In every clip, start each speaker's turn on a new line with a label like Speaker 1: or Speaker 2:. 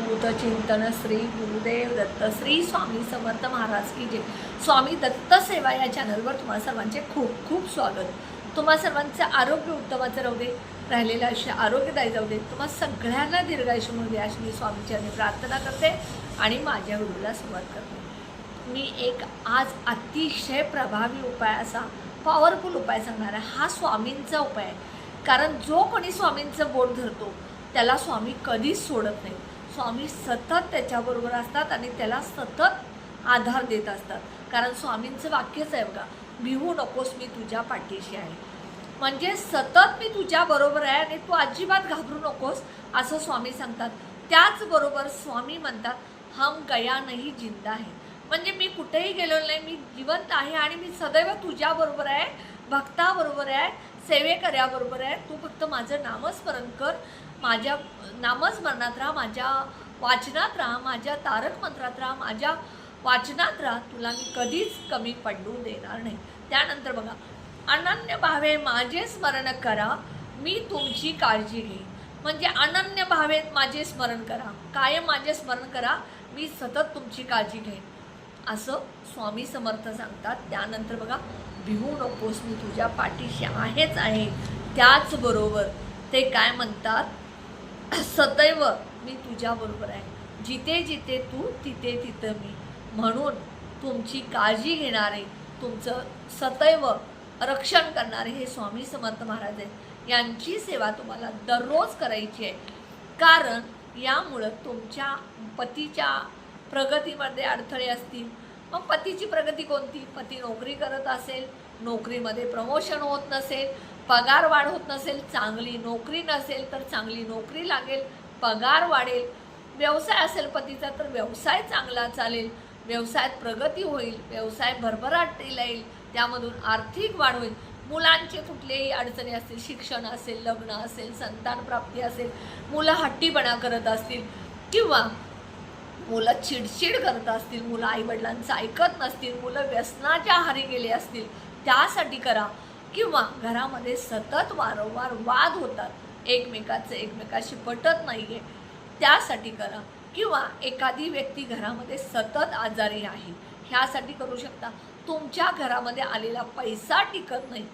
Speaker 1: चिंतन श्री गुरुदेव दत्त श्री स्वामी समर्थ महाराज की जय। स्वामी दत्त सेवा या चॅनलवर तुम्हा सर्वांचे खूप खूप स्वागत। तुम्हा सर्वांचे आरोग्य उत्तमाचे राहू दे, राहिलेलं आयुष्य आरोग्यदायी जाऊ दे। तुम्हा सगळ्यांना दीर्घायुष्य मिळू दे अशी मी स्वामीचरणी प्रार्थना करते आणि माझ्या गुरुला समर्थ करते। मी एक आज अतिशय प्रभावी उपाय असा पॉवरफुल उपाय सांगणार आहे। हा स्वामींचा उपाय आहे, कारण जो कोणी स्वामींचं बोट धरतो त्याला स्वामी कधीच सोडत नाही। स्वामी सतत त्याच्याबरोबर असतात आणि त्याला सतत आधार देत असतात, कारण स्वामींचं वाक्यच आहे बघा, भिवू नकोस मी तुझ्या पाठीशी आहे। म्हणजे सतत मी तुझ्या बरोबर आहे आणि तू अजिबात घाबरू नकोस असं स्वामी सांगतात। त्याचबरोबर स्वामी म्हणतात हम गया नाही जिंदा आहे, म्हणजे मी कुठेही गेलो नाही, मी जिवंत आहे आणि मी सदैव तुझ्याबरोबर आहे, भक्ताबरोबर आहे, सेवेकऱ्याबरोबर आहे। तू फक्त माझं नामस्मरण कर, माझ्या नामस्मरणात राहा, माझ्या वाचनात राहा, माझ्या तारक मंत्रात राहा, माझ्या वाचनात राहा, तुला मी कधीच कमी पडू देणार नाही। त्यानंतर बघा, अनन्य भावे माझे स्मरण करा, मी तुमची काळजी घेईन। म्हणजे अनन्य भावेत माझे स्मरण करा, कायम माझे स्मरण करा, मी सतत तुमची काळजी घेईन असं स्वामी समर्थ सांगतात। त्यानंतर बघा, भिवू नकोस मी तुझ्या पाठीशी आहेच आहे। त्याचबरोबर ते काय म्हणतात, सदैव मी तुझ्याबरोबर आहे, जिथे जिथे तू तिथे तिथं मी, म्हणून तुमची काळजी घेणारे, तुमचं सदैव रक्षण करणारे हे स्वामी समर्थ महाराज आहेत। यांची सेवा तुम्हाला दररोज करायची आहे, कारण यामुळं तुमच्या पतीच्या प्रगतीमध्ये अडथळे असतील। मग पतीची प्रगती कोणती? पती नोकरी करत असेल, नोकरीमध्ये प्रमोशन होत नसेल, पगार वाढ होत नसेल, चांगली नोकरी नसेल तर चांगली नोकरी लागेल, पगार वाढेल। व्यवसाय असेल पतीचा तर व्यवसाय चांगला चालेल, व्यवसायात प्रगती होईल, व्यवसाय भरभराटीला येईल, त्यामधून आर्थिक वाढ होईल। मुलांचे कुठलेही अडचणी असतील, शिक्षण असेल, लग्न असेल, संतान प्राप्ती असेल, मुलं हट्टीपणा करत असतील किंवा मुलं चिडचिड करत असतील, मुलं आईवडिलांचं ऐकत नसतील, मुलं व्यसनाच्या आहारी गेले असतील, त्यासाठी करा। किंवा घरामध्ये सतत वारंवार वाद होतात, एकमेकाशी पटत नाही आहे, त्यासाठी करा। किंवा एखादी व्यक्ती घरामध्ये सतत आजारी आहे, ह्यासाठी करू शकता। तुमच्या घरामध्ये आलेला पैसा टिकत नाही,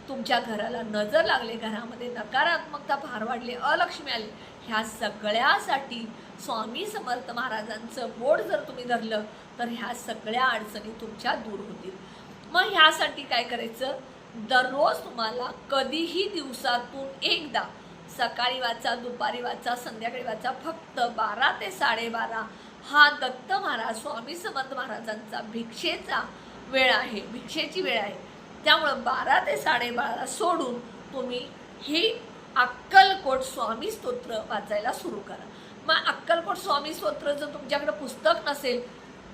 Speaker 1: तुमच्या घराला नजर लागले, घरामध्ये नकारात्मकता फार वाढली, अलक्ष्मी आली, ह्या सगळ्यासाठी स्वामी समर्थ महाराजांचं बोट जर तुम्ही धरलं तर ह्या सगळ्या अडचणी तुमच्या दूर होतील। मग ह्यासाठी काय करायचं, दररोज तुम्हाला कधीही दिवसातून एकदा, सकाळी वाचा, दुपारी वाचा, संध्याकाळी वाचा, फक्त 12 ते 12:30 हा दत्त महाराज स्वामी समर्थ महाराजांचा भिक्षेचा वेळ आहे, भिक्षेची वेळ आहे। त्यामुळं 12 ते 12:30 सोडून तुम्ही ही अक्कलकोट स्वामी स्तोत्र वाचायला सुरू करा। मग अक्कलकोट स्वामी स्तोत्र जर तुमच्याकडे पुस्तक नसेल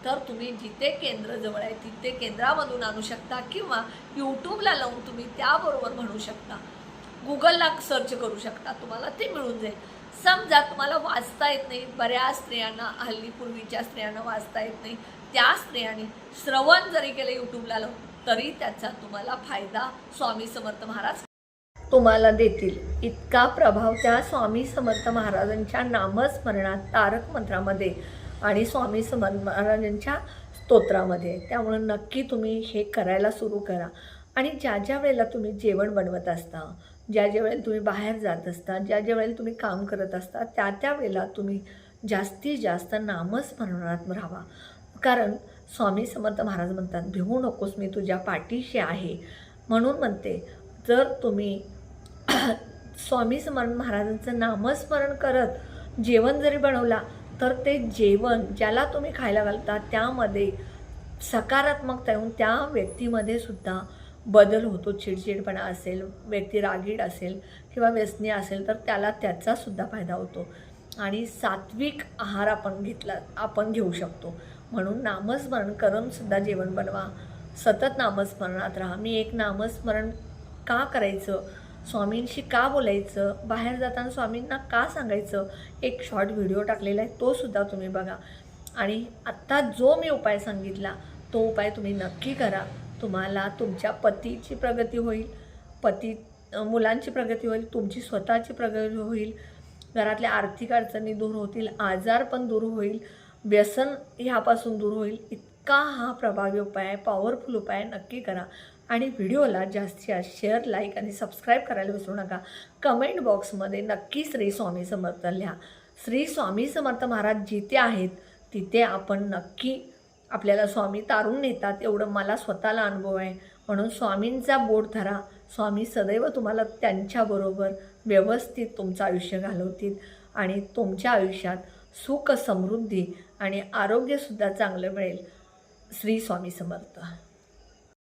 Speaker 1: तर तुम्ही जिथे केंद्र जवळ आहे तिथे केंद्रामधून आणू शकता, किंवा यूट्यूबला लावून तुम्ही त्याबरोबर म्हणू शकता, गुगलला सर्च करू शकता, तुम्हाला ते मिळून जाईल। समजा तुम्हाला वाचता येत नाही, बऱ्याच स्त्रियांना, हल्ली पूर्वीच्या स्त्रियांना वाचता येत नाही, त्या स्त्रियांनी श्रवण जरी केलं यूट्यूबला लावून तरी त्याचा तुम्हाला फायदा स्वामी समर्थ महाराज तुम्हाला देतील। इतका प्रभाव त्या स्वामी समर्थ महाराजांच्या नामस्मरणात, तारक मंत्रामध्ये आणि स्वामी समर्थ महाराजांच्या स्तोत्रामध्ये। त्यामुळे नक्की तुम्ही हे करायला सुरू करा। आणि ज्या ज्या वेळेला तुम्ही जेवण बनवत असता, ज्या ज्या वेळेला तुम्ही बाहेर जात असता, ज्या ज्या वेळेला तुम्ही काम करत असता, त्या त्या वेळेला तुम्ही जास्तीत जास्त नामस्मरणात राहावा, कारण स्वामी समर्थ महाराज म्हणतात भिवू नकोस मी तुझ्या पाठीशी आहे। म्हणून म्हणते, जर तुम्ही स्वामी समर्थ महाराजांचं नामस्मरण करत जेवण जरी बनवला तर ते जेवण ज्याला तुम्ही खायला घालता त्यामध्ये सकारात्मकता येऊन त्या व्यक्तीमध्ये सुद्धा बदल होतो। चिडचिडपणा असेल, व्यक्ती रागीट असेल किंवा व्यसनी असेल तर त्याला त्याचासुद्धा फायदा होतो। आणि सात्विक आहार आपण घेऊ शकतो। म्हणून नामस्मरण करून सुद्धा जेवण बनवा, सतत नामस्मरणात राहा। मी एक नामस्मरण का करायचं, स्वामींशी का बोलायचं, बाहेर जाताना स्वामींना का सांगायचं, एक शॉर्ट व्हिडिओ टाकलेला आहे, तो सुद्धा तुम्ही बघा। आणि आत्ता जो मी उपाय सांगितला तो उपाय तुम्ही नक्की करा। तुम्हाला तुमच्या पतीची प्रगती होईल, मुलांची प्रगती होईल, तुमची स्वतःची प्रगती होईल, घरातल्या आर्थिक अडचणी दूर होतील, आजार पण दूर होईल, व्यसन ह्यापासून दूर होईल. इतका हा प्रभावी उपाय आहे, पॉवरफुल उपाय नक्की करा. आणि व्हिडिओला जास्तीत जास्त शेअर, लाईक आणि सबस्क्राईब करायला विसरू नका. कमेंट बॉक्समध्ये नक्की श्री स्वामी समर्थ लिहा. श्री स्वामी समर्थ महाराज जिथे आहेत तिथे आपण नक्की आपल्याला स्वामी तारून नेतात, एवढं मला स्वतःला अनुभव आहे. म्हणून स्वामींचा बोट धरा. स्वामी सदैव तुम्हाला त्यांच्याबरोबर व्यवस्थित तुमचं आयुष्य घालवतील आणि तुमच्या आयुष्यात सुख, समृद्धी आणि आरोग्यसुद्धा चांगलं मिळेल. श्री स्वामी समर्थ.